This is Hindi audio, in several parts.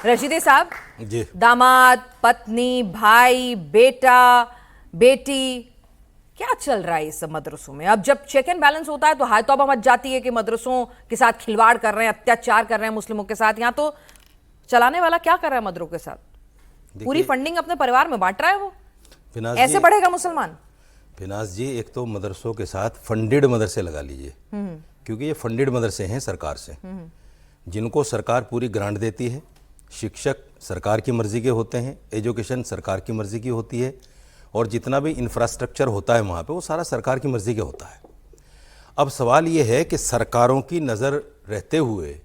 रशीदी साहब जी, दामाद, पत्नी, भाई, बेटा, बेटी, क्या चल रहा है इस मदरसों में? अब जब चेक एंड बैलेंस होता है तो हाय तौबा मच जाती है कि मदरसों के साथ खिलवाड़ कर रहे हैं, अत्याचार कर रहे हैं मुस्लिमों के साथ। यहाँ तो चलाने वाला क्या कर रहा है मदरों के साथ? पूरी फंडिंग अपने परिवार में बांट रहा है वो। फिनाज ऐसे जी, बढ़ेगा मुसलमान? फिनाज जी, एक तो मदरसों के साथ फंडेड मदरसे लगा लीजिए, क्योंकि ये फंडेड मदरसे हैं सरकार से, जिनको सरकार पूरी ग्रांट देती है। शिक्षक सरकार की मर्जी के होते हैं, एजुकेशन सरकार की मर्जी की होती है, और जितना भी इंफ्रास्ट्रक्चर होता है वहाँ पे वो सारा सरकार की मर्जी का होता है। अब सवाल ये है कि सरकारों की नज़र रहते हुए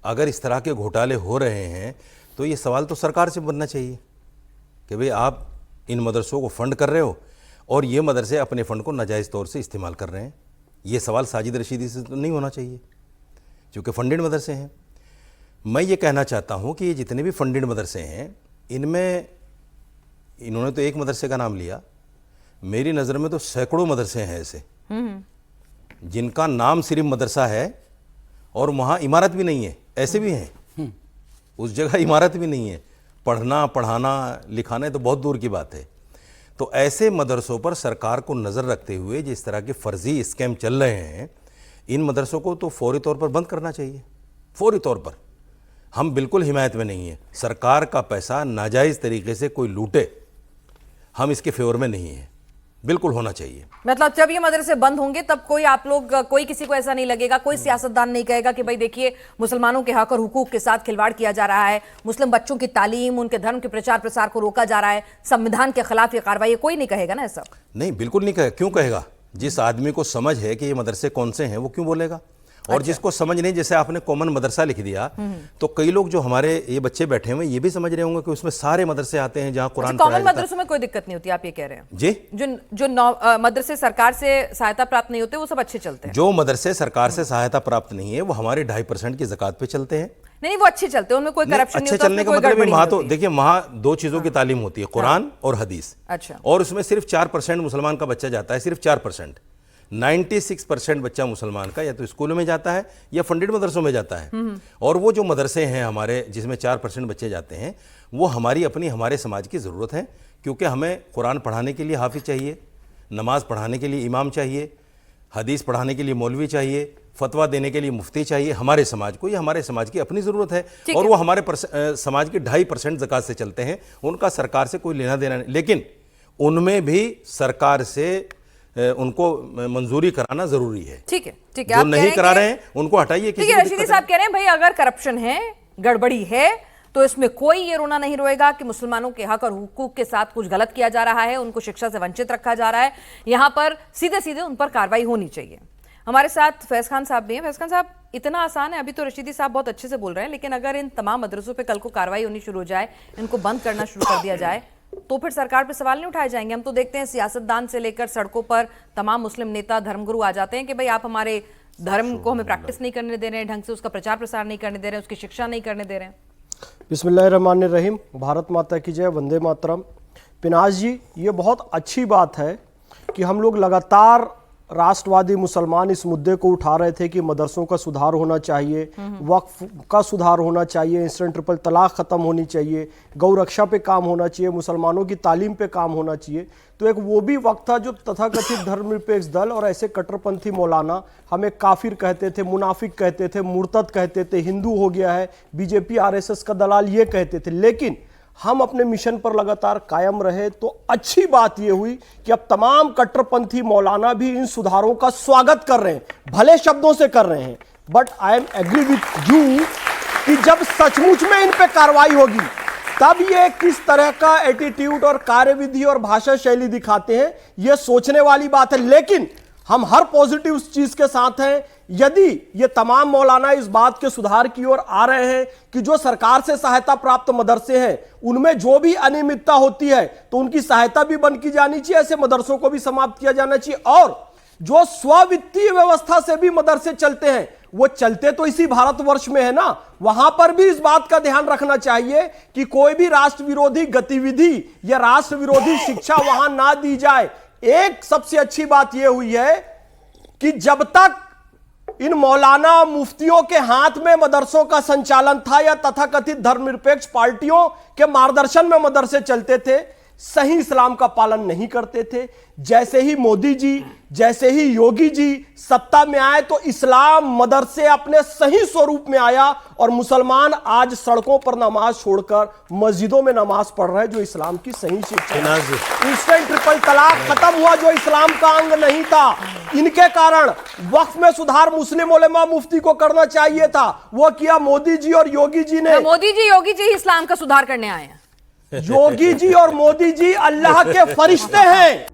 अगर इस तरह के घोटाले हो रहे हैं तो ये सवाल तो सरकार से बनना चाहिए कि भाई आप इन मदरसों को फंड कर रहे हो और ये मदरसे अपने फ़ंड को नाजायज़ तौर से इस्तेमाल कर रहे हैं। ये सवाल साजिद रशीदी से तो नहीं होना चाहिए, क्योंकि फंडेड मदरसे हैं। मैं ये कहना चाहता हूँ कि ये जितने भी फंडेड मदरसे हैं, इनमें इन्होंने तो एक मदरसे का नाम लिया, मेरी नज़र में तो सैकड़ों मदरसे हैं ऐसे जिनका नाम सिर्फ मदरसा है और वहाँ इमारत भी नहीं है। ऐसे भी हैं, उस जगह इमारत भी नहीं है, पढ़ना पढ़ाना लिखाना तो बहुत दूर की बात है। तो ऐसे मदरसों पर सरकार को नज़र रखते हुए जिस तरह के फर्जी स्कैम चल रहे हैं, इन मदरसों को तो फौरी तौर पर बंद करना चाहिए, फौरी तौर पर। हम बिल्कुल हिमायत में नहीं है, सरकार का पैसा नाजायज़ तरीके से कोई लूटे, हम इसके फेवर में नहीं है, बिल्कुल होना चाहिए। मतलब जब ये मदरसे बंद होंगे तब कोई आप लोग, कोई किसी को ऐसा नहीं लगेगा, कोई सियासतदान नहीं कहेगा कि भाई देखिए मुसलमानों के हक और हुकूक के साथ खिलवाड़ किया जा रहा है, मुस्लिम बच्चों की तालीम, उनके धर्म के प्रचार प्रसार को रोका जा रहा है, संविधान के खिलाफ ये कार्रवाई? कोई नहीं कहेगा ना ऐसा? नहीं, बिल्कुल नहीं कहेगा। क्यों कहेगा? जिस आदमी को समझ है कि ये मदरसे कौन से हैं वो क्यों बोलेगा? और जिसको समझ नहीं, जैसे आपने कॉमन मदरसा लिख दिया, तो कई लोग जो हमारे ये बच्चे बैठे हुए ये भी समझ रहे होंगे कि उसमें सारे मदरसे आते हैं जहाँ कुरान कॉमन मदरसों में कोई दिक्कत नहीं होती, आप ये कह रहे हैं? जी, जो मदरसे सरकार से सहायता प्राप्त नहीं होते वो सब अच्छे चलते हैं। जो मदरसे सरकार से सहायता प्राप्त नहीं है वो हमारे 2.5% की ज़कात पे चलते हैं। नहीं, वो अच्छे चलते हैं, उनमें कोई करप्शन नहीं अच्छे होता, चलने का कोई मतलब गड़बड़ी वहाँ नहीं तो होती। देखिए, वहाँ दो चीज़ों की तालीम होती है, कुरान और हदीस। अच्छा। और उसमें सिर्फ 4% मुसलमान का बच्चा जाता है, सिर्फ 4%। 96% बच्चा मुसलमान का या तो स्कूलों में जाता है या फंडेड मदरसों में जाता है। और वो जो मदरसे हैं हमारे जिसमें 4% बच्चे जाते हैं, वो हमारी अपनी हमारे समाज की ज़रूरत है, क्योंकि हमें कुरान पढ़ाने के लिए हाफिज चाहिए, नमाज पढ़ाने के लिए इमाम चाहिए, हदीस पढ़ाने के लिए मौलवी चाहिए, फतवा देने के लिए मुफ्ती चाहिए। हमारे समाज को, ये हमारे समाज की अपनी ज़रूरत है, और वो हमारे समाज की 2.5% ज़कात से चलते हैं। उनका सरकार से कोई लेना देना नहीं, लेकिन उनमें भी सरकार से उनको मंजूरी कराना जरूरी है। ठीक है, ठीक है, जो नहीं करा रहे हैं उनको हटाइए। ठीक है, रशीदी साहब कह रहे हैं भाई अगर करप्शन है, गड़बड़ी है, तो इसमें कोई ये रोना नहीं रोएगा कि मुसलमानों के हक और हुकूक के साथ कुछ गलत किया जा रहा है, उनको शिक्षा से वंचित रखा जा रहा है। यहां पर सीधे सीधे उन पर कार्रवाई होनी चाहिए। हमारे साथ फैज खान साहब भी हैं। फैज खान साहब, इतना आसान है? अभी तो रशीदी साहब बहुत अच्छे से बोल रहे हैं, लेकिन अगर इन तमाम मदरसों पे कल को कार्रवाई होनी शुरू हो जाए, इनको बंद करना शुरू कर दिया जाए, तो फिर सरकार पे सवाल नहीं उठाए जाएंगे? हम तो देखते हैं सियासतदान से लेकर सड़कों पर तमाम मुस्लिम नेता, धर्मगुरु आ जाते हैं कि भाई आप हमारे धर्म को हमें प्रैक्टिस नहीं करने दे रहे हैं, ढंग से उसका प्रचार प्रसार नहीं करने दे रहे हैं, उसकी शिक्षा नहीं करने दे रहे हैं। बिस्मिल्लाहिर्रहमानिर्रहीम। भारत माता की जय, वंदे मातरम। पिनाज जी, ये बहुत अच्छी बात है कि हम लोग लगातार राष्ट्रवादी मुसलमान इस मुद्दे को उठा रहे थे कि मदरसों का सुधार होना चाहिए, वक्फ का सुधार होना चाहिए, इंस्टेंट ट्रिपल तलाक ख़त्म होनी चाहिए, गौ रक्षा पे काम होना चाहिए, मुसलमानों की तालीम पे काम होना चाहिए। तो एक वो भी वक्त था जो तथाकथित धर्मनिरपेक्ष दल और ऐसे कट्टरपंथी मौलाना हमें काफिर कहते थे, मुनाफिक कहते थे, मुर्तद कहते थे, हिंदू हो गया है, बीजेपी आरएसएस का दलाल ये कहते थे। लेकिन हम अपने मिशन पर लगातार कायम रहे, तो अच्छी बात यह हुई कि अब तमाम कट्टरपंथी मौलाना भी इन सुधारों का स्वागत कर रहे हैं, भले शब्दों से कर रहे हैं। But I am agree with you कि जब सचमुच में इन पे कार्रवाई होगी, तब ये किस तरह का एटीट्यूड और कार्यविधि और भाषा शैली दिखाते हैं, यह सोचने वाली बात है। लेकिन हम हर पॉजिटिव चीज के साथ हैं। यदि ये तमाम मौलाना इस बात के सुधार की ओर आ रहे हैं कि जो सरकार से सहायता प्राप्त मदरसे हैं उनमें जो भी अनियमितता होती है तो उनकी सहायता भी बंद की जानी चाहिए, ऐसे मदरसों को भी समाप्त किया जाना चाहिए। और जो स्व-वित्तीय व्यवस्था से भी मदरसे चलते हैं, वो चलते तो इसी भारतवर्ष में है ना, वहां पर भी इस बात का ध्यान रखना चाहिए कि कोई भी राष्ट्र विरोधी गतिविधि या राष्ट्र विरोधी शिक्षा वहां ना दी जाए। एक सबसे अच्छी बात यह हुई है कि जब तक इन मौलाना मुफ्तियों के हाथ में मदरसों का संचालन था या तथाकथित धर्मनिरपेक्ष पार्टियों के मार्गदर्शन में मदरसे चलते थे, सही इस्लाम का पालन नहीं करते थे। जैसे ही मोदी जी, जैसे ही योगी जी सत्ता में आए तो इस्लाम मदरसे अपने सही स्वरूप में आया और मुसलमान आज सड़कों पर नमाज छोड़कर मस्जिदों में नमाज पढ़ रहे हैं, जो इस्लाम की सही शिक्षा है। इंस्टेंट ट्रिपल तलाक खत्म हुआ, जो इस्लाम का अंग नहीं था। इनके कारण वक्फ में सुधार मुस्लिम उलेमा मुफ्ती को करना चाहिए था, वो किया मोदी जी और योगी जी ने। मोदी जी योगी जी इस्लाम का सुधार करने आए हैं। योगी जी और मोदी जी अल्लाह के फरिश्ते हैं।